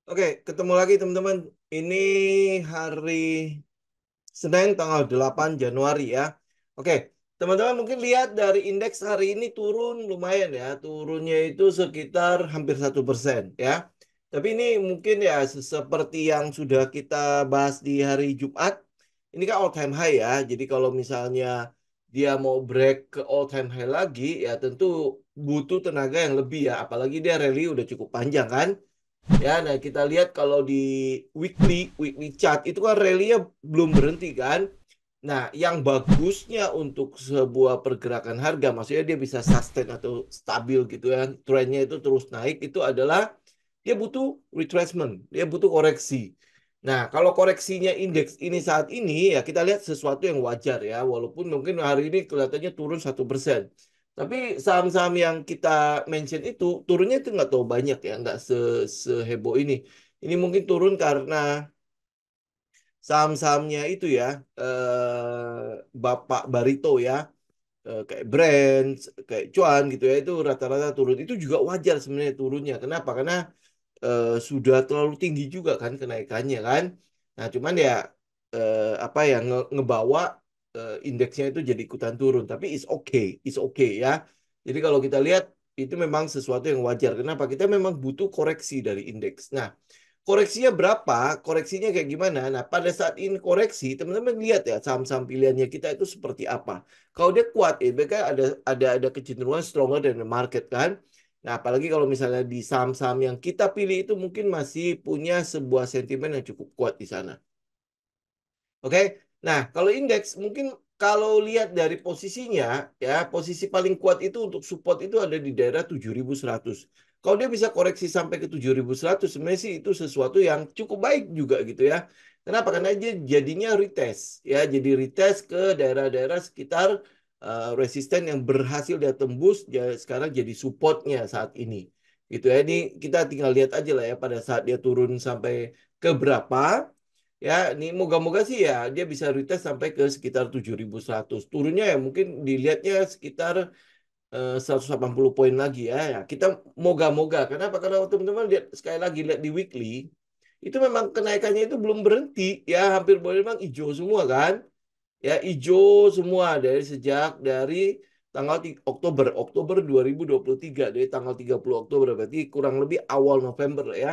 Oke, ketemu lagi teman-teman. Ini hari Senin tanggal 8 Januari ya. Oke, teman-teman mungkin lihat dari indeks hari ini turun lumayan ya. Turunnya itu sekitar hampir 1% ya. Tapi ini mungkin ya seperti yang sudah kita bahas di hari Jumat. Ini kan all time high ya. Jadi kalau misalnya dia mau break ke all time high lagi ya tentu butuh tenaga yang lebih ya. Apalagi dia rally udah cukup panjang kan. Ya, nah kita lihat kalau di weekly chart itu kan rally-nya belum berhenti kan. Nah, yang bagusnya untuk sebuah pergerakan harga, maksudnya dia bisa sustain atau stabil gitu ya, trennya itu terus naik, itu adalah dia butuh retracement, dia butuh koreksi. Nah, kalau koreksinya indeks ini saat ini, ya kita lihat sesuatu yang wajar ya, walaupun mungkin hari ini kelihatannya turun 1%. Tapi saham-saham yang kita mention itu turunnya itu nggak tahu banyak ya, nggak seheboh ini. Ini mungkin turun karena saham-sahamnya itu ya, Bapak Barito ya, kayak Brand, kayak Cuan gitu ya, itu rata-rata turun. Itu juga wajar sebenarnya turunnya. Kenapa? Karena sudah terlalu tinggi juga kan kenaikannya kan. Nah, cuman ya apa ya ngebawa indeksnya itu jadi ikutan turun. Tapi it's okay ya. Jadi kalau kita lihat itu memang sesuatu yang wajar. Kenapa? Kita memang butuh koreksi dari indeks. Nah, koreksinya berapa? Koreksinya kayak gimana? Nah, pada saat ini koreksi, teman-teman lihat ya saham-saham pilihannya kita itu seperti apa. Kalau dia kuat, ya mereka ada kecenderungan stronger than the market kan. Nah, apalagi kalau misalnya di saham-saham yang kita pilih itu mungkin masih punya sebuah sentimen yang cukup kuat di sana. Oke. Nah, kalau indeks mungkin kalau lihat dari posisinya ya, posisi paling kuat itu untuk support itu ada di daerah 7.100. Kalau dia bisa koreksi sampai ke 7.100 sebenarnya sih itu sesuatu yang cukup baik juga gitu ya. Kenapa? Karena dia jadinya retest ya, jadi retest ke daerah-daerah sekitar resisten yang berhasil dia tembus sekarang jadi supportnya saat ini. Gitu ya. Ini kita tinggal lihat aja lah ya pada saat dia turun sampai ke berapa. Ya, ini moga-moga sih ya dia bisa retest sampai ke sekitar 7.100. Turunnya ya mungkin dilihatnya sekitar 180 poin lagi ya. Ya, kita moga-moga. Kenapa? Karena teman-teman lihat sekali lagi lihat di weekly itu memang kenaikannya itu belum berhenti ya, hampir boleh memang hijau semua kan. Ya, hijau semua dari tanggal Oktober 2023 dari tanggal 30 Oktober berarti kurang lebih awal November lah ya.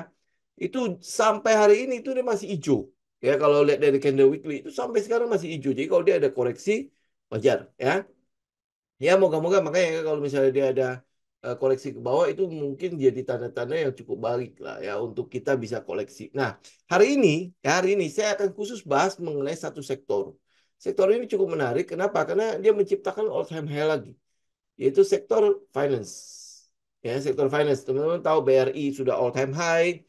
Itu sampai hari ini itu dia masih hijau. Ya, kalau lihat dari candle weekly itu sampai sekarang masih hijau. Jadi kalau dia ada koreksi wajar ya. Ya, moga-moga makanya kalau misalnya dia ada koleksi ke bawah itu mungkin jadi tanda-tanda yang cukup baik lah ya untuk kita bisa koleksi. Nah, hari ini saya akan khusus bahas mengenai satu sektor. Sektor ini cukup menarik. Kenapa? Karena dia menciptakan all time high lagi, yaitu sektor finance. Ya, sektor finance. Teman-teman tahu BRI sudah all time high,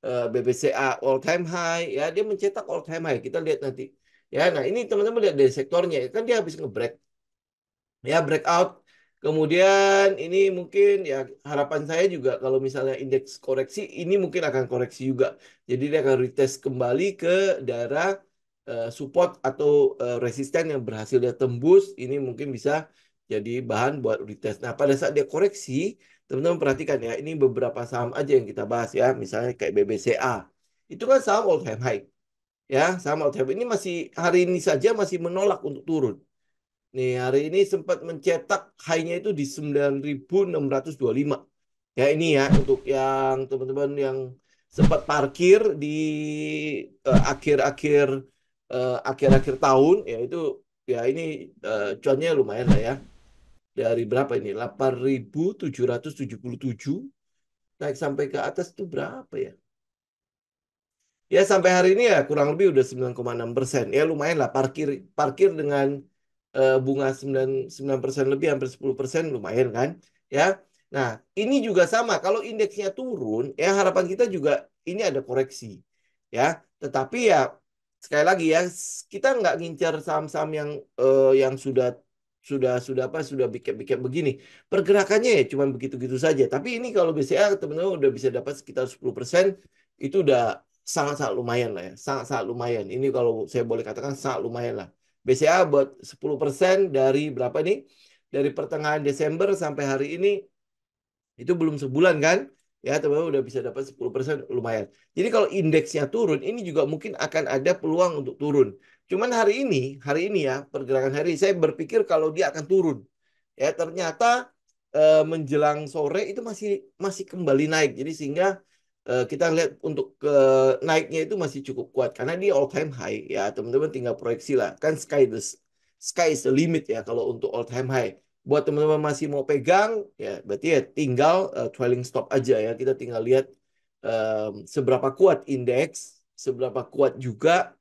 BBCA all time high, ya dia mencetak all time high. Kita lihat nanti. Ya, nah ini teman-teman lihat dari sektornya, kan dia habis nge-break ya breakout. Kemudian ini mungkin ya harapan saya juga kalau misalnya indeks koreksi ini mungkin akan koreksi juga. Jadi dia akan retest kembali ke daerah support atau resisten yang berhasil dia tembus. Ini mungkin bisa jadi bahan buat retest. Nah, pada saat dia koreksi, teman-teman perhatikan ya, ini beberapa saham aja yang kita bahas ya, misalnya kayak BBCA. Itu kan saham all time high. Ya, saham all time high. Ini masih hari ini saja masih menolak untuk turun. Nih, hari ini sempat mencetak high-nya itu di 9.625. Ya, ini ya untuk yang teman-teman yang sempat parkir di akhir-akhir akhir-akhir tahun ya itu ya ini cuannya lumayan lah ya. Dari berapa ini? 8.777 naik sampai ke atas itu berapa ya? Ya sampai hari ini ya kurang lebih udah 9,6%. Ya lumayan lah parkir parkir dengan bunga 9% lebih hampir 10% lumayan kan. Ya. Nah, ini juga sama kalau indeksnya turun ya harapan kita juga ini ada koreksi. Ya, tetapi ya sekali lagi ya kita nggak ngincar saham-saham yang sudah apa sudah bikin begini. Pergerakannya ya cuma begitu-gitu saja. Tapi ini kalau BCA teman-teman udah bisa dapat sekitar 10% itu udah sangat-sangat lumayan lah ya. Sangat-sangat lumayan. Ini kalau saya boleh katakan sangat lumayan lah. BCA buat 10% dari berapa nih? Dari pertengahan Desember sampai hari ini itu belum sebulan kan? Ya, teman-teman udah bisa dapat 10% lumayan. Jadi kalau indeksnya turun, ini juga mungkin akan ada peluang untuk turun. Cuman hari ini ya, pergerakan hari ini, saya berpikir kalau dia akan turun. Ya, ternyata menjelang sore itu masih masih kembali naik. Jadi sehingga kita lihat untuk naiknya itu masih cukup kuat karena dia all time high. Ya, teman-teman tinggal proyeksi lah. Kan sky is the limit ya kalau untuk all time high. Buat teman-teman masih mau pegang, ya berarti ya tinggal trailing stop aja ya. Kita tinggal lihat seberapa kuat indeks, seberapa kuat juga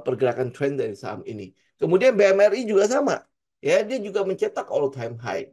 pergerakan trend dari saham ini. Kemudian BMRI juga sama, ya dia juga mencetak all time high.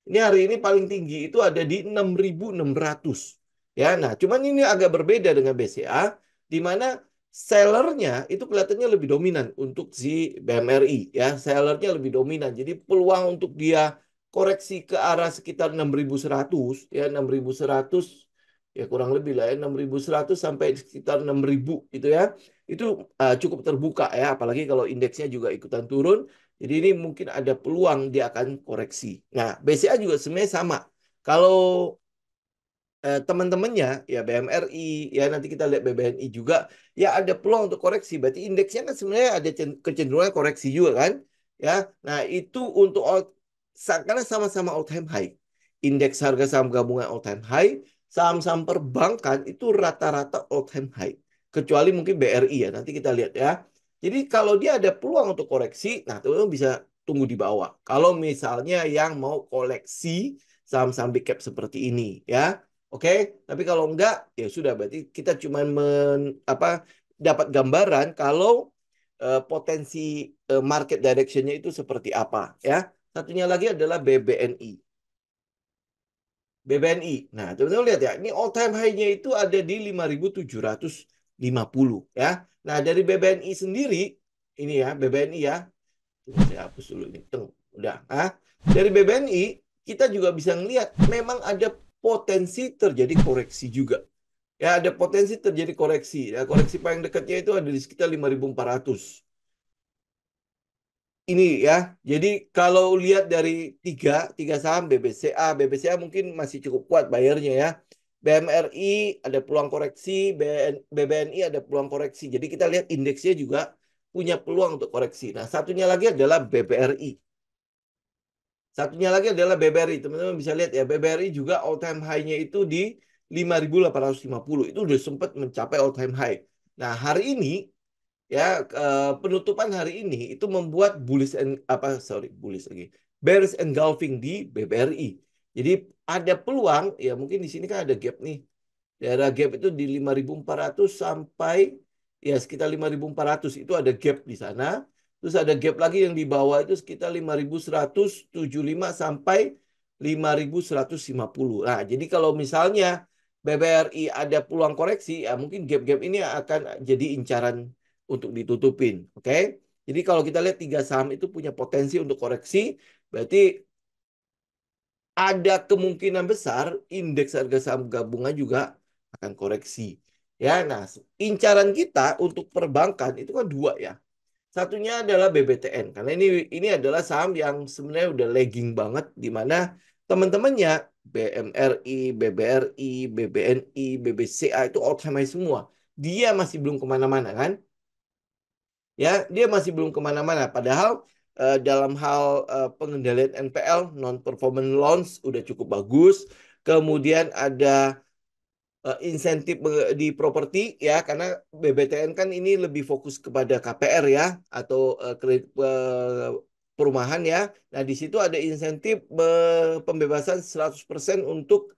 Ini hari ini paling tinggi itu ada di 6.600. Ya, nah cuman ini agak berbeda dengan BCA, di mana sellernya itu kelihatannya lebih dominan untuk si BMRI. Ya, sellernya lebih dominan. Jadi peluang untuk dia koreksi ke arah sekitar 6.100, ya 6.100 ya kurang lebih lah ya 6.100 sampai sekitar 6.000 gitu ya. Itu cukup terbuka ya, apalagi kalau indeksnya juga ikutan turun. Jadi ini mungkin ada peluang dia akan koreksi. Nah, BCA juga sebenarnya sama. Kalau teman-temannya ya BMRI ya nanti kita lihat BBNI juga ya ada peluang untuk koreksi. Berarti indeksnya kan sebenarnya ada kecenderungan koreksi juga kan? Ya. Nah, itu untuk karena sama-sama all time high. Indeks harga saham gabungan all time high, saham-saham perbankan itu rata-rata all time high. Kecuali mungkin BRI ya, nanti kita lihat ya. Jadi kalau dia ada peluang untuk koreksi, nah teman-teman bisa tunggu di bawah. Kalau misalnya yang mau koleksi saham-saham big cap seperti ini ya. Oke, tapi kalau enggak ya sudah berarti kita cuma dapat gambaran kalau potensi market direction-nya itu seperti apa ya. Satunya lagi adalah BBNI. BBNI. Nah, teman-teman lihat ya, ini all time high-nya itu ada di 5.750 ya. Nah, dari BBNI sendiri ini ya, BBNI ya. Saya hapus dulu ini. Udah. Ah, dari BBNI kita juga bisa ngelihat memang ada potensi terjadi koreksi juga. Ya, ada potensi terjadi koreksi. Ya, koreksi paling dekatnya itu ada di sekitar 5.400. Ini ya. Jadi kalau lihat dari tiga saham BBCA mungkin masih cukup kuat bayarnya ya. BMRI ada peluang koreksi, BBNI ada peluang koreksi. Jadi kita lihat indeksnya juga punya peluang untuk koreksi. Nah, satunya lagi adalah BBRI. Satunya lagi adalah BBRI. Teman-teman bisa lihat ya, BBRI juga all time high-nya itu di 5.850. Itu udah sempat mencapai all time high. Nah, hari ini ya penutupan hari ini itu membuat bullish lagi. Bearish engulfing di BBRI. Jadi ada peluang ya mungkin di sini kan ada gap nih. Daerah gap itu di 5.400 sampai ya sekitar 5.400 itu ada gap di sana. Terus ada gap lagi yang di bawah itu sekitar 5.175 sampai 5.150. Nah, jadi kalau misalnya BBRI ada peluang koreksi, ya mungkin gap-gap ini akan jadi incaran untuk ditutupin. Oke? Jadi kalau kita lihat tiga saham itu punya potensi untuk koreksi, berarti ada kemungkinan besar indeks harga saham gabungan juga akan koreksi. Ya, nah incaran kita untuk perbankan itu kan dua ya. Satunya adalah BBTN karena ini adalah saham yang sebenarnya udah lagging banget di mana teman-temannya BMRI, BBRI, BBNI, BBCA itu all time high semua. Dia masih belum kemana-mana kan? Ya, dia masih belum kemana-mana. Padahal dalam hal pengendalian NPL, non-performing loans, udah cukup bagus. Kemudian ada insentif di properti ya, karena BBTN kan ini lebih fokus kepada KPR ya, atau kredit perumahan ya. Nah, di situ ada insentif pembebasan 100% untuk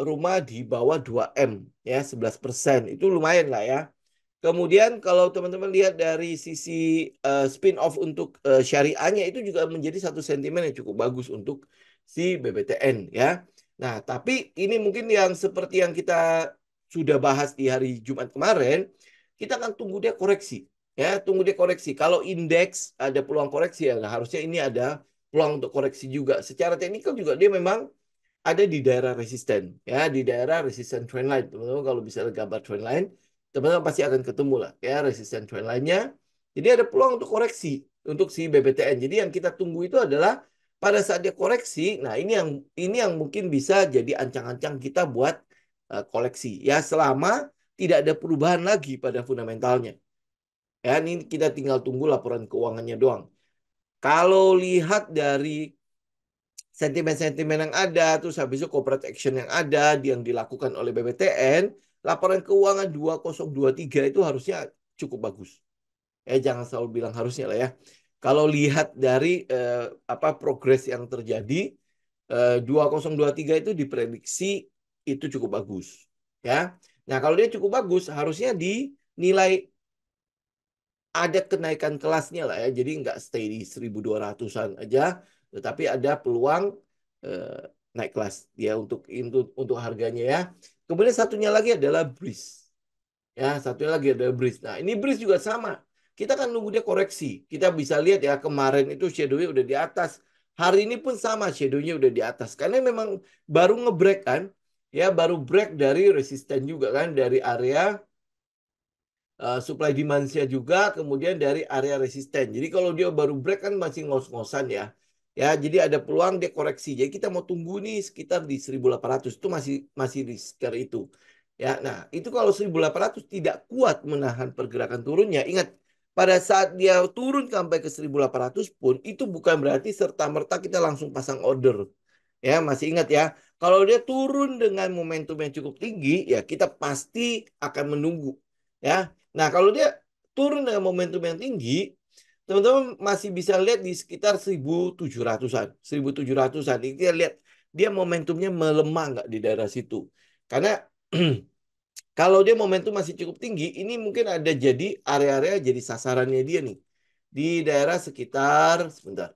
rumah di bawah 2M ya, 11%. Itu lumayan lah ya. Kemudian kalau teman-teman lihat dari sisi spin-off untuk syariahnya itu juga menjadi satu sentimen yang cukup bagus untuk si BBTN ya. Nah, tapi ini mungkin yang seperti yang kita sudah bahas di hari Jumat kemarin, kita akan tunggu dia koreksi. Ya, tunggu dia koreksi. Kalau indeks ada peluang koreksi ya, nah harusnya ini ada peluang untuk koreksi juga. Secara teknikal juga dia memang ada di daerah resisten ya, di daerah resisten trendline. Teman-teman kalau bisa gambar trendline, teman-teman pasti akan ketemu lah ya resisten trendline-nya. Jadi ada peluang untuk koreksi untuk si BBTN. Jadi yang kita tunggu itu adalah pada saat dia koreksi, nah ini yang mungkin bisa jadi ancang-ancang kita buat koleksi ya selama tidak ada perubahan lagi pada fundamentalnya. Ya, ini kita tinggal tunggu laporan keuangannya doang. Kalau lihat dari sentimen-sentimen yang ada, terus habis itu corporate action yang ada, yang dilakukan oleh BBTN, laporan keuangan 2023 itu harusnya cukup bagus. Jangan selalu bilang harusnya lah ya. Kalau lihat dari apa progres yang terjadi, 2023 itu diprediksi itu cukup bagus. Ya. Nah, kalau dia cukup bagus, harusnya dinilai ada kenaikan kelasnya lah ya. Jadi nggak stay di 1.200-an aja, tetapi ada peluang eh, naik kelas ya untuk harganya ya. Kemudian satunya lagi adalah Breeze. Ya, satunya lagi ada Breeze. Nah, ini Breeze juga sama. Kita kan nunggu dia koreksi. Kita bisa lihat ya kemarin itu shadow-nya udah di atas. Hari ini pun sama shadow-nya udah di atas. Karena memang baru ngebreak kan. Ya, baru break dari resisten juga kan. Dari area supply demand-nya juga, kemudian dari area resisten. Jadi kalau dia baru break kan masih ngos-ngosan ya. Ya, jadi ada peluang dia koreksi. Jadi kita mau tunggu nih sekitar di 1.800 itu masih di sekitar itu. Ya, nah itu kalau 1.800 tidak kuat menahan pergerakan turunnya, ingat pada saat dia turun sampai ke 1.800 pun itu bukan berarti serta-merta kita langsung pasang order. Ya, masih ingat ya. Kalau dia turun dengan momentum yang cukup tinggi, ya kita pasti akan menunggu. Ya, nah, kalau dia turun dengan momentum yang tinggi, teman-teman masih bisa lihat di sekitar 1.700-an. 1.700-an. Ini kita lihat dia momentumnya melemah nggak di daerah situ. Karena kalau dia momentum masih cukup tinggi, ini mungkin ada jadi area-area jadi sasarannya dia nih. Di daerah sekitar, sebentar,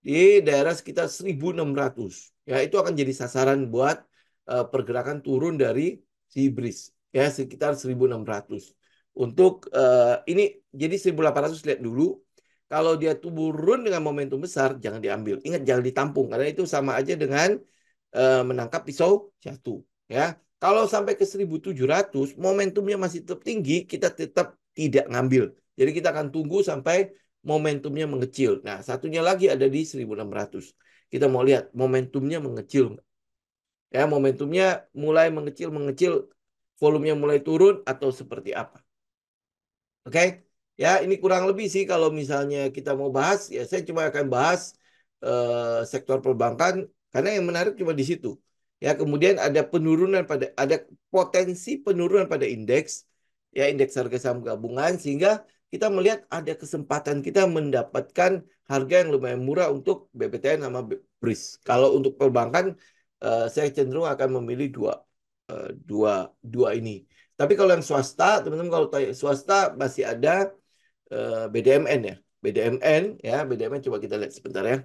di daerah sekitar 1.600. Ya, itu akan jadi sasaran buat pergerakan turun dari si Breeze. Ya, sekitar 1.600. Untuk ini jadi 1.800 lihat dulu. Kalau dia turun dengan momentum besar, jangan diambil. Ingat, jangan ditampung. Karena itu sama aja dengan menangkap pisau jatuh. Ya, kalau sampai ke 1.700, momentumnya masih tetap tinggi, kita tetap tidak ngambil. Jadi kita akan tunggu sampai momentumnya mengecil. Nah, satunya lagi ada di 1.600. Kita mau lihat momentumnya mengecil. Ya, momentumnya mulai mengecil, volumenya mulai turun atau seperti apa. Oke, ya ini kurang lebih sih kalau misalnya kita mau bahas, ya saya cuma akan bahas sektor perbankan karena yang menarik cuma di situ. Ya, kemudian ada ada potensi penurunan pada indeks, ya indeks harga saham gabungan sehingga kita melihat ada kesempatan kita mendapatkan harga yang lumayan murah untuk BBTN sama BRIS. Kalau untuk perbankan, saya cenderung akan memilih dua dua ini. Tapi kalau yang swasta, teman-teman kalau tanya swasta masih ada BDMN ya. BDMN coba kita lihat sebentar ya.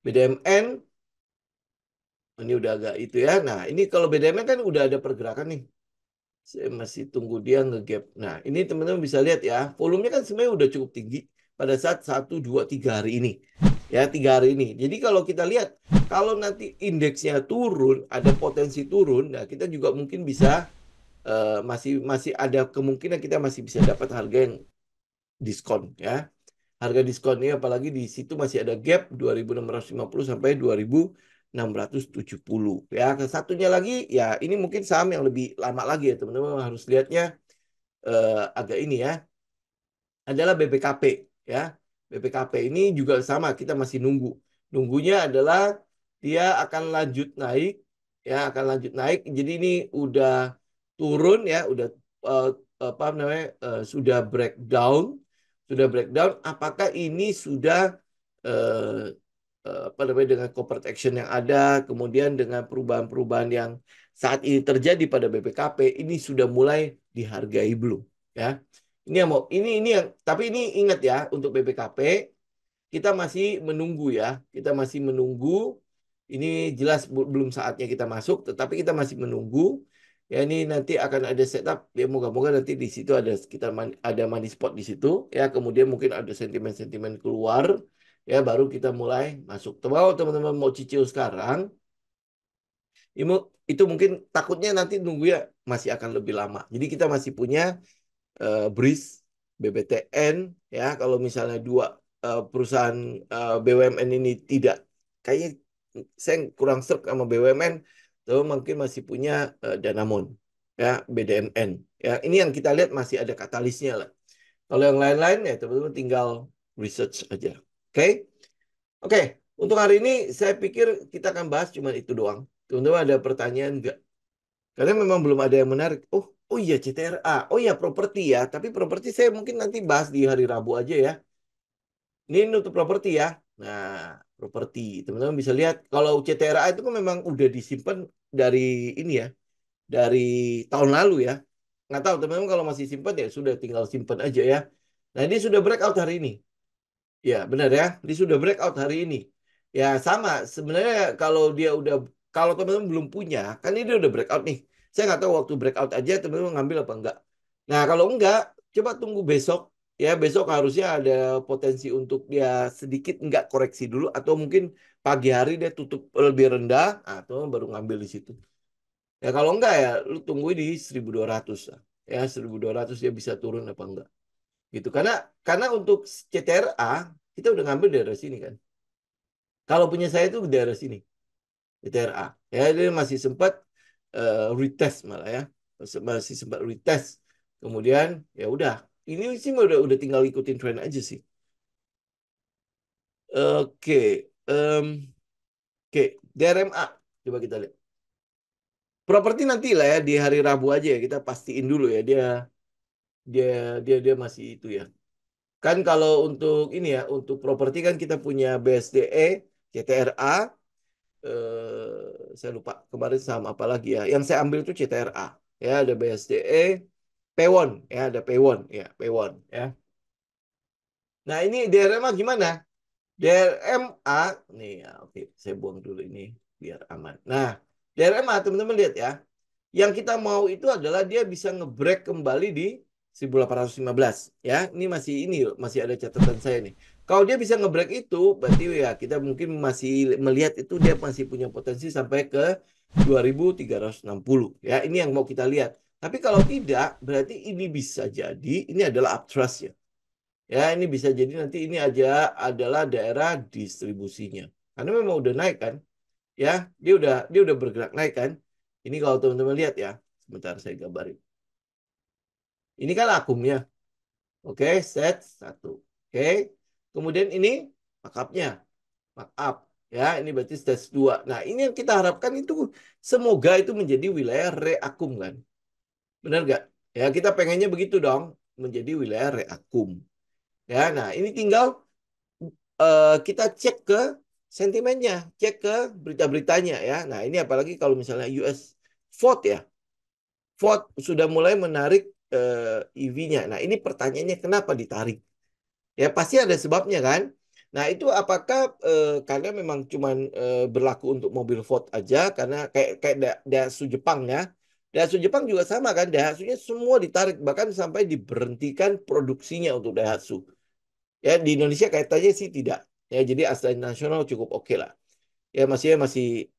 BDMN ini udah agak itu ya. Nah, ini kalau BDMN kan udah ada pergerakan nih. Saya masih tunggu dia ngegap. Nah, ini teman-teman bisa lihat ya. Volumenya kan sebenarnya udah cukup tinggi pada saat 1, 2, 3 hari ini. Ya, 3 hari ini. Jadi kalau kita lihat, kalau nanti indeksnya turun, ada potensi turun, nah kita juga mungkin bisa masih masih ada kemungkinan kita masih bisa dapat harga yang diskon ya. Harga diskonnya apalagi di situ masih ada gap 2.650 sampai 2.670 ya. Satunya lagi ya ini mungkin saham yang lebih lama lagi ya teman-teman harus lihatnya agak ini ya adalah BPKP ya. BPKP ini juga sama kita masih nunggu. Nunggunya adalah dia akan lanjut naik ya akan lanjut naik. Jadi ini udah turun ya udah uh, apa namanya sudah breakdown apakah ini sudah uh, apa namanya dengan corporate action yang ada kemudian dengan perubahan-perubahan yang saat ini terjadi pada BPKP ini sudah mulai dihargai belum ya ini yang tapi ini ingat ya untuk BPKP kita masih menunggu ya kita masih menunggu ini jelas belum saatnya kita masuk tetapi kita masih menunggu ya ini nanti akan ada setup ya moga-moga nanti di situ ada sekitar ada money spot di situ ya kemudian mungkin ada sentimen-sentimen keluar ya baru kita mulai masuk. Kalau teman-teman mau cicil sekarang itu mungkin takutnya nanti nunggu ya masih akan lebih lama. Jadi kita masih punya BRIS, BBTN ya kalau misalnya dua perusahaan BUMN ini tidak, kayaknya saya kurang serk sama BUMN, tapi mungkin masih punya Danamon, ya BDMN, ya ini yang kita lihat masih ada katalisnya lah. Kalau yang lain-lain ya teman-teman tinggal research aja. Oke? Oke, untuk hari ini saya pikir kita akan bahas cuma itu doang. Teman-teman ada pertanyaan nggak? Karena memang belum ada yang menarik. Oh iya CTRA. Oh iya properti ya. Tapi properti saya mungkin nanti bahas di hari Rabu aja ya. Ini untuk properti ya. Nah, properti. Teman-teman bisa lihat kalau CTRA itu kan memang udah disimpan dari ini ya. Dari tahun lalu ya. Nggak tahu teman-teman kalau masih simpan ya sudah tinggal simpan aja ya. Nah, ini sudah breakout hari ini. Ya, benar ya. Dia sudah breakout hari ini. Ya, sama. Sebenarnya kalau teman-teman belum punya, kan ini dia udah breakout nih. Saya nggak tahu waktu breakout aja teman-teman ngambil apa enggak. Nah, kalau enggak, coba tunggu besok. Ya, besok harusnya ada potensi untuk dia sedikit enggak koreksi dulu. Atau mungkin pagi hari dia tutup lebih rendah. Atau baru ngambil di situ. Ya, kalau enggak ya, lu tunggu di 1.200 lah. Ya, 1.200 dia bisa turun apa enggak gitu karena untuk CTRA kita udah ngambil daerah sini kan kalau punya saya itu daerah sini CTRA ya dia masih sempat retest malah ya masih sempat retest kemudian ya udah ini sih udah tinggal ikutin tren aja sih. Oke. em, oke, DRMA coba kita lihat properti nanti lah ya di hari Rabu aja ya kita pastiin dulu ya dia dia dia masih itu ya. Kan kalau untuk ini ya, untuk properti kan kita punya BSDE, CTRA, saya lupa kemarin sama apa lagi ya. Yang saya ambil itu CTRA. Ya, ada BSDE, Pewon, ya ada Pewon, ya Pewon, ya. Nah ini DRMA gimana? DRMA, nih ya, oke, saya buang dulu ini biar aman. Nah, DRMA teman-teman lihat ya. Yang kita mau itu adalah dia bisa ngebreak kembali di 1815 ya. Ini masih ada catatan saya nih. Kalau dia bisa ngebreak itu berarti ya kita mungkin masih melihat itu dia masih punya potensi sampai ke 2360 ya. Ini yang mau kita lihat. Tapi kalau tidak berarti ini bisa jadi ini adalah uptrust ya. Ya, ini bisa jadi nanti ini aja adalah daerah distribusinya. Karena memang udah naik kan. Ya, dia udah bergerak naik kan. Ini kalau teman-teman lihat ya. Sebentar saya gambarin. Ini kan akumnya. Oke, set satu. Oke. Kemudian ini markupnya. Markup. Ya, ini berarti stage 2. Nah, ini yang kita harapkan itu semoga itu menjadi wilayah reakum kan. Benar nggak? Ya, kita pengennya begitu dong. Menjadi wilayah reakum. Ya, nah ini tinggal kita cek ke sentimennya, cek ke berita-beritanya ya. Nah, ini apalagi kalau misalnya US vote ya. Vote sudah mulai menarik EV-nya. Nah, ini pertanyaannya kenapa ditarik? Ya, pasti ada sebabnya kan? Nah, itu apakah karena memang cuman berlaku untuk mobil Ford aja karena kayak Daihatsu Jepang ya. Daihatsu Jepang juga sama kan, Daihatsu-nya semua ditarik bahkan sampai diberhentikan produksinya untuk Daihatsu. Ya di Indonesia kaitannya sih tidak. Ya jadi asal nasional cukup oke lah. Ya masih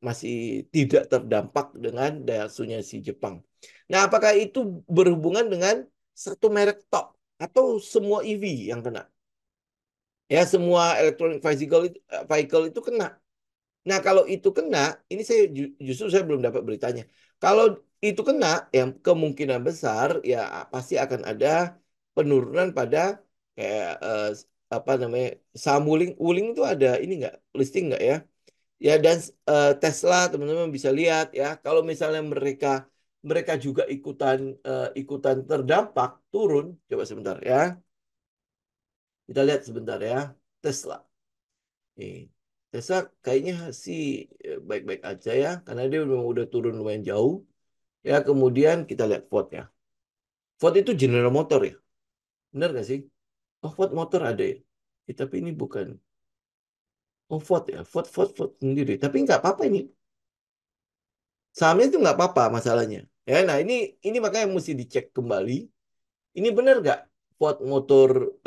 masih tidak terdampak dengan Daihatsu-nya si Jepang. Nah, apakah itu berhubungan dengan satu merek tok atau semua EV yang kena? Ya semua electronic vehicle itu kena. Nah, kalau itu kena, ini justru saya belum dapat beritanya. Kalau itu kena, yang kemungkinan besar ya pasti akan ada penurunan pada kayak apa namanya saham Wuling. Wuling itu ada ini nggak listing nggak ya? Ya dan Tesla teman-teman bisa lihat ya. Kalau misalnya mereka mereka juga ikutan terdampak turun. Coba sebentar ya. Kita lihat sebentar ya. Tesla. Nih, Tesla kayaknya sih baik-baik aja ya, karena dia memang udah turun lumayan jauh. Ya, kemudian kita lihat Ford ya. Ford itu General Motor ya, benar nggak sih? Oh, Ford Motor ada ya. Tapi ini bukan. Oh, Ford ya, Ford sendiri. Tapi nggak apa-apa ini. Sahamnya itu nggak apa-apa masalahnya. Ya, nah ini makanya mesti dicek kembali. Ini benar nggak Ford Motor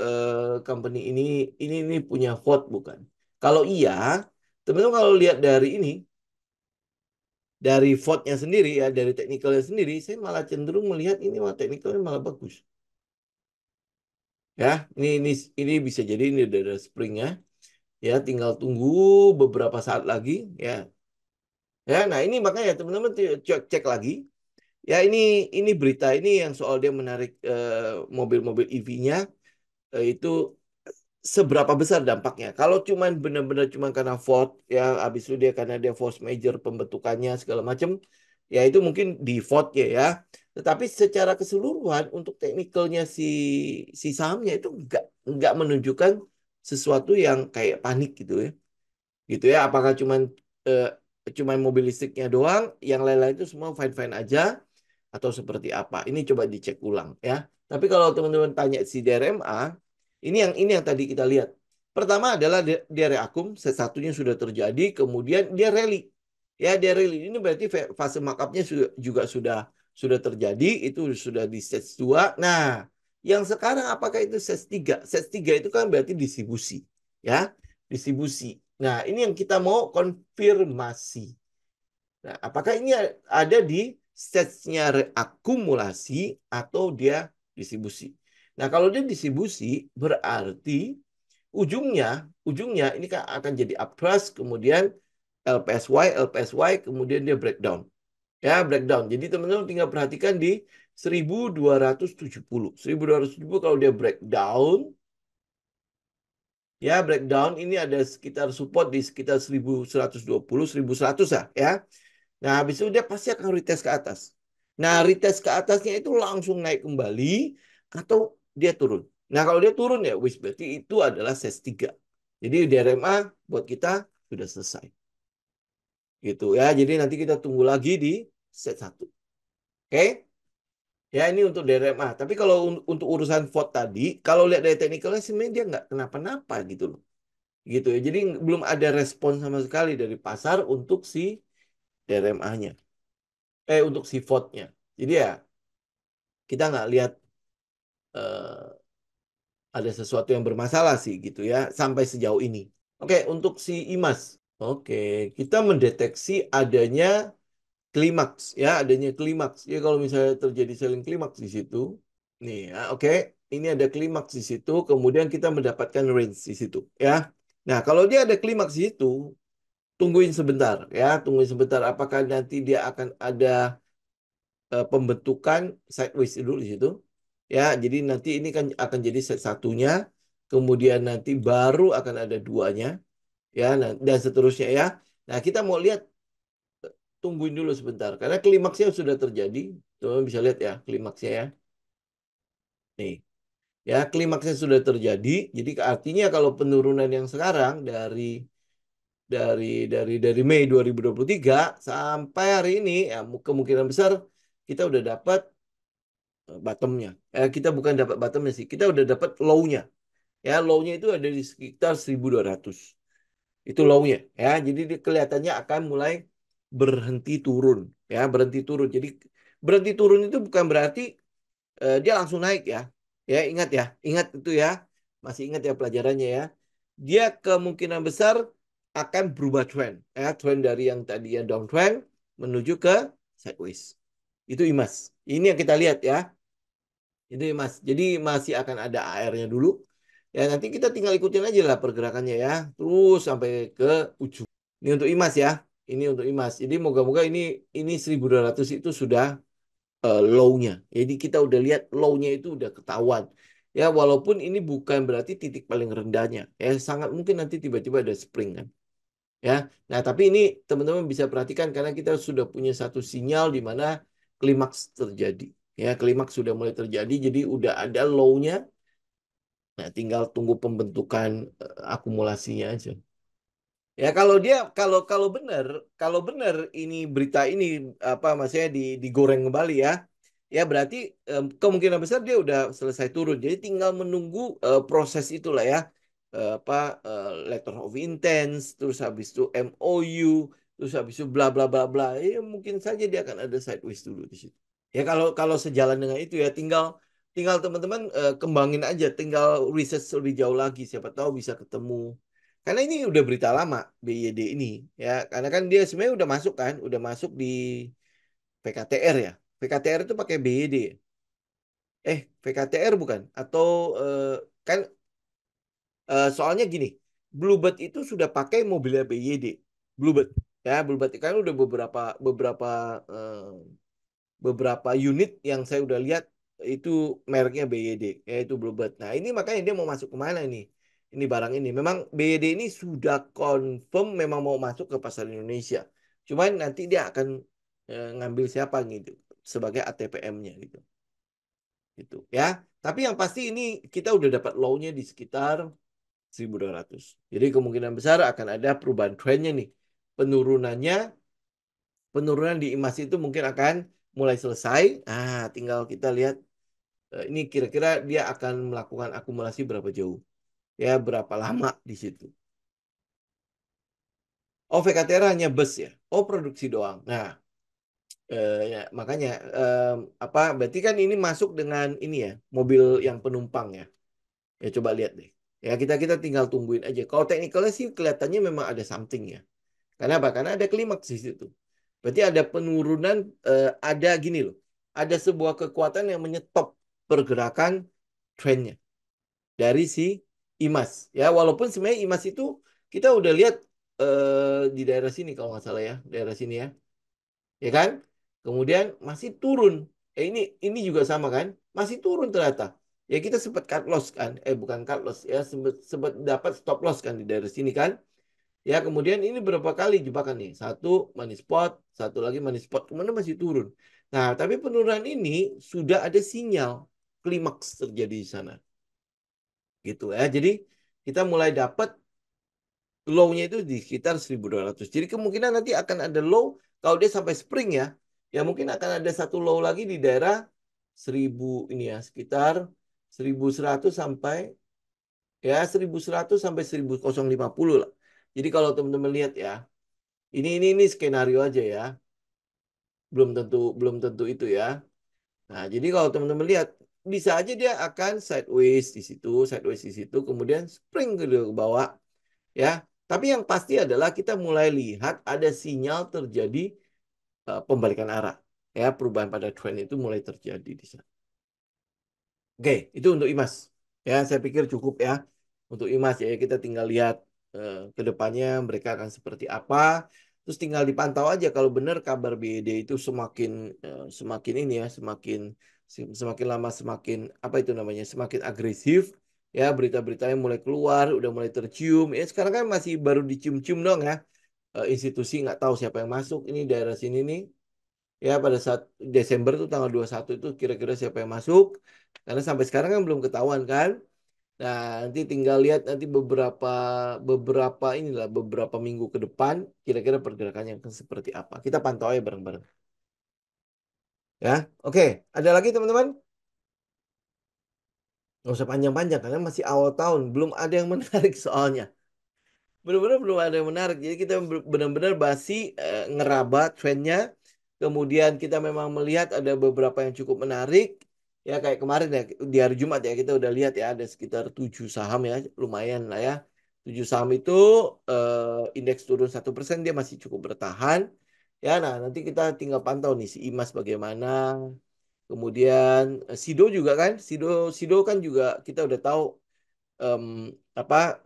Company ini punya Ford bukan? Kalau iya, teman-teman kalau lihat dari ini dari Ford-nya sendiri ya, dari teknikalnya sendiri, saya malah cenderung melihat ini malah teknikalnya malah bagus. Ya, ini bisa jadi ini ada springnya. Ya, tinggal tunggu beberapa saat lagi. Ya, ya. Nah ini makanya teman-teman cek cek lagi. Ya ini berita ini yang soal dia menarik mobil-mobil EV-nya itu seberapa besar dampaknya. Kalau cuman benar-benar cuma karena Ford ya habis itu dia karena dia force major pembentukannya segala macam ya itu mungkin di Ford ya. Tetapi secara keseluruhan untuk teknikalnya si sahamnya itu nggak menunjukkan sesuatu yang kayak panik gitu ya. Apakah eh, cuman mobil listriknya doang, yang lain-lain itu semua fine-fine aja atau seperti apa? Ini coba dicek ulang ya. Tapi kalau teman-teman tanya si DRMA, ini yang tadi kita lihat. Pertama adalah dia reakum, satunya sudah terjadi, kemudian dia rally. Ya, dia rally. Ini berarti fase markupnya juga sudah terjadi, itu sudah di stage 2. Nah, yang sekarang apakah itu stage 3? Stage 3 itu kan berarti distribusi, ya. Distribusi. Nah, ini yang kita mau konfirmasi. Nah, apakah ini ada di stage-nya reakumulasi atau dia distribusi? Nah, kalau dia distribusi berarti ujungnya ujungnya ini kan akan jadi uptrust, kemudian LPSY, kemudian dia breakdown. Ya, breakdown. Jadi teman-teman tinggal perhatikan di 1270. 1270 kalau dia breakdown, ya breakdown ini ada sekitar support di sekitar 1120, 1100 ya. Nah, habis itu dia pasti akan retest ke atas. Nah, retest ke atasnya itu langsung naik kembali atau dia turun. Nah, kalau dia turun ya, wis berarti itu adalah ses 3. Jadi DRMA buat kita sudah selesai. Gitu ya. Jadi nanti kita tunggu lagi di set 1. Oke? Ya, ini untuk DRMA. Tapi kalau untuk urusan vote tadi, kalau lihat dari teknikalnya sebenarnya dia nggak kenapa-napa gitu loh. Gitu ya. Jadi belum ada respon sama sekali dari pasar untuk si DRMA-nya. Untuk si vote-nya. Jadi ya kita nggak lihat eh, ada sesuatu yang bermasalah sih gitu ya sampai sejauh ini. Oke, untuk si IMAS. Oke, kita mendeteksi adanya klimaks ya, adanya klimaks. Ya kalau misalnya terjadi selling klimaks di situ, nih ya, oke, ini ada klimaks di situ, kemudian kita mendapatkan range di situ ya. Nah, kalau dia ada klimaks di situ, tungguin sebentar ya, tungguin sebentar apakah nanti dia akan ada pembentukan sideways dulu di situ. Ya, jadi nanti ini kan akan jadi set satunya, kemudian nanti baru akan ada duanya, ya, dan seterusnya ya. Nah, kita mau lihat, tungguin dulu sebentar, karena klimaksnya sudah terjadi. Teman bisa lihat ya, klimaksnya ya. Nih, ya, klimaksnya sudah terjadi. Jadi artinya kalau penurunan yang sekarang dari Mei 2023 sampai hari ini, ya kemungkinan besar kita udah dapat bottomnya. Kita bukan dapat bottomnya sih, kita udah dapat low-nya. Ya, low-nya itu ada di sekitar 1200. Itu low-nya. Ya, jadi dia kelihatannya akan mulai berhenti turun. Ya, berhenti turun. Jadi berhenti turun itu bukan berarti dia langsung naik ya. Ya, ingat itu ya. Masih ingat ya pelajarannya ya. Dia kemungkinan besar akan berubah trend. Ya, trend dari yang tadi yang downtrend menuju ke sideways. Itu IMAS. Ini yang kita lihat ya. Itu ya Mas. Jadi masih akan ada AR-nya dulu. Ya nanti kita tinggal ikutin aja lah pergerakannya ya. Terus sampai ke ujung. Ini untuk IMAS ya. Ini untuk IMAS. Jadi moga-moga ini 1200 itu sudah low-nya. Jadi kita udah lihat low-nya itu udah ketahuan. Ya walaupun ini bukan berarti titik paling rendahnya. Ya sangat mungkin nanti tiba-tiba ada spring kan. Ya. Nah, tapi ini teman-teman bisa perhatikan karena kita sudah punya satu sinyal di mana klimaks terjadi. Ya, klimaks sudah mulai terjadi, jadi udah ada low-nya. Nah, tinggal tunggu pembentukan akumulasinya aja. Ya, kalau benar ini berita ini apa maksudnya digoreng kembali ya. Ya, berarti kemungkinan besar dia udah selesai turun. Jadi tinggal menunggu proses itulah ya. Apa letter of intent, terus habis itu MOU, terus habis itu bla bla bla bla. Ya, mungkin saja dia akan ada sideways dulu di situ. Ya kalau kalau sejalan dengan itu ya tinggal tinggal teman-teman kembangin aja, tinggal research lebih jauh lagi siapa tahu bisa ketemu. Karena ini udah berita lama BYD ini ya, karena kan dia sebenarnya udah masuk di PKTR ya. PKTR itu pakai BYD. VKTR bukan? Atau kan soalnya gini, Bluebird itu sudah pakai mobilnya BYD. Bluebird ya, Bluebird kan udah beberapa eh, beberapa unit yang saya udah lihat itu mereknya BYD, yaitu Bluebird. Nah, ini makanya dia mau masuk kemana ini? Ini barang ini. Memang BYD ini sudah confirm memang mau masuk ke pasar Indonesia. Cuman nanti dia akan ngambil siapa gitu sebagai ATPM-nya gitu. Gitu ya. Tapi yang pasti ini kita udah dapat low-nya di sekitar 1.200. Jadi kemungkinan besar akan ada perubahan trennya nih. Penurunannya, penurunan di emas itu mungkin akan mulai selesai. Tinggal kita lihat ini kira-kira dia akan melakukan akumulasi berapa jauh. Ya, berapa lama di situ. Oh, VKTR hanya bus ya. Oh, produksi doang. Nah, ya, makanya apa berarti kan ini masuk dengan ini ya, mobil yang penumpang ya. Ya coba lihat deh. Ya kita tinggal tungguin aja. Kalau teknikalnya sih kelihatannya memang ada something ya. Karena apa? Karena ada klimaks di situ. Berarti ada penurunan, ada gini loh. Ada sebuah kekuatan yang menyetop pergerakan trennya dari si IMAS. Ya, walaupun sebenarnya IMAS itu kita udah lihat di daerah sini kalau nggak salah ya, daerah sini ya, ya kan? Kemudian masih turun. Ini juga sama kan? Masih turun ternyata. Ya kita sempat cut loss kan? Bukan cut loss ya, sempat dapat stop loss kan di daerah sini kan? Ya, kemudian ini berapa kali jebakan nih? Satu money spot, satu lagi money spot, kemudian masih turun. Nah, tapi penurunan ini sudah ada sinyal klimaks terjadi di sana. Gitu ya. Jadi kita mulai dapat low-nya itu di sekitar 1.200. Jadi kemungkinan nanti akan ada low kalau dia sampai spring ya. Ya mungkin akan ada satu low lagi di daerah 1.000 ini ya, sekitar 1.100 sampai ya 1.100 sampai 1.050 lah. Jadi kalau teman-teman lihat ya, ini skenario aja ya. Belum tentu itu ya. Nah, jadi kalau teman-teman lihat bisa aja dia akan sideways di situ, kemudian spring ke bawah ya. Tapi yang pasti adalah kita mulai lihat ada sinyal terjadi pembalikan arah. Ya, perubahan pada tren itu mulai terjadi di sana. Oke, itu untuk IMAS. Ya, saya pikir cukup ya untuk IMAS ya. Kita tinggal lihat ke depannya mereka akan seperti apa. Terus tinggal dipantau aja kalau benar kabar BED itu semakin ini ya, semakin lama semakin apa itu namanya, semakin agresif. Ya, berita-beritanya mulai keluar, udah mulai tercium. Ya, sekarang kan masih baru dicium-cium dong ya. Institusi nggak tahu siapa yang masuk ini daerah sini nih. Ya, pada saat Desember tuh tanggal 21 itu kira-kira siapa yang masuk. Karena sampai sekarang kan belum ketahuan kan. Nah, nanti tinggal lihat nanti beberapa beberapa inilah beberapa minggu ke depan kira-kira pergerakannya akan seperti apa. Kita pantau aja bareng-bareng. Ya, oke. Ada lagi teman-teman? Nggak usah panjang-panjang karena masih awal tahun, belum ada yang menarik soalnya. Benar-benar belum ada yang menarik. Jadi kita benar-benar basi ngeraba trennya. Kemudian kita memang melihat ada beberapa yang cukup menarik. Ya kayak kemarin ya di hari Jumat ya kita udah lihat ya ada sekitar 7 saham ya lumayan lah ya. 7 saham itu indeks turun 1% dia masih cukup bertahan. Ya nah nanti kita tinggal pantau nih si Imas bagaimana. Kemudian Sido juga kan. Sido kan juga kita udah tahu em, apa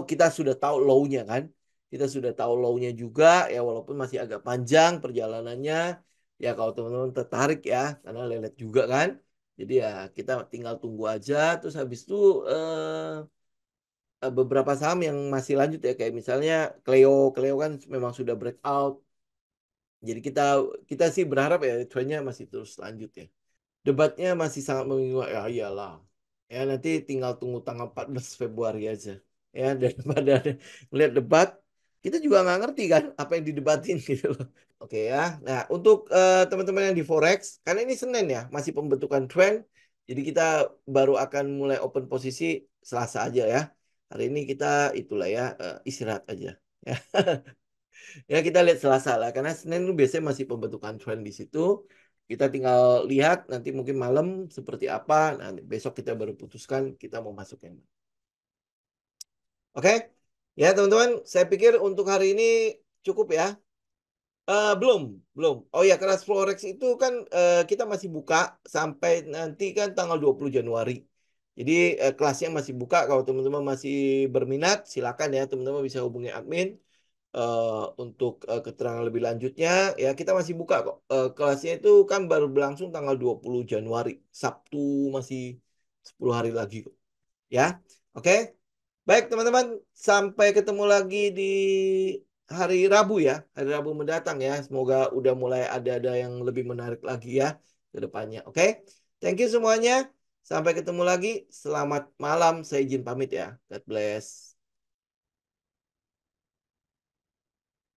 kita sudah tahu low-nya kan. Kita sudah tahu low-nya juga ya walaupun masih agak panjang perjalanannya. Ya kalau teman-teman tertarik ya karena lelet juga kan. Jadi ya kita tinggal tunggu aja terus habis itu beberapa saham yang masih lanjut ya kayak misalnya Cleo kan memang sudah breakout. Jadi kita sih berharap ya trennya masih terus lanjut ya. Debatnya masih sangat membingungkan. Ya iyalah. Ya nanti tinggal tunggu tanggal 14 Februari aja. Ya daripada melihat debat, kita juga nggak ngerti kan apa yang didebatin gitu loh. Oke ya. Nah untuk teman-teman yang di Forex, karena ini Senin ya, masih pembentukan trend. Jadi kita baru akan mulai open posisi Selasa aja ya. Hari ini kita itulah ya istirahat aja. Ya. Ya kita lihat Selasa lah, karena Senin itu biasanya masih pembentukan trend di situ. Kita tinggal lihat nanti mungkin malam seperti apa. Nanti besok kita baru putuskan kita mau masuk yang mana. Oke, ya teman-teman, saya pikir untuk hari ini cukup ya. Belum, belum. Oh ya, kelas Forex itu kan kita masih buka sampai nanti kan tanggal 20 Januari. Jadi kelasnya masih buka. Kalau teman-teman masih berminat, silakan ya teman-teman bisa hubungi admin untuk keterangan lebih lanjutnya. Ya, kita masih buka kok. Kelasnya itu kan baru berlangsung tanggal 20 Januari. Sabtu masih 10 hari lagi kok. Ya, oke. Baik teman-teman, sampai ketemu lagi di hari Rabu ya, hari Rabu mendatang ya. Semoga udah mulai ada yang lebih menarik lagi ya ke depannya. Oke, thank you semuanya. Sampai ketemu lagi. Selamat malam. Saya izin pamit ya. God bless.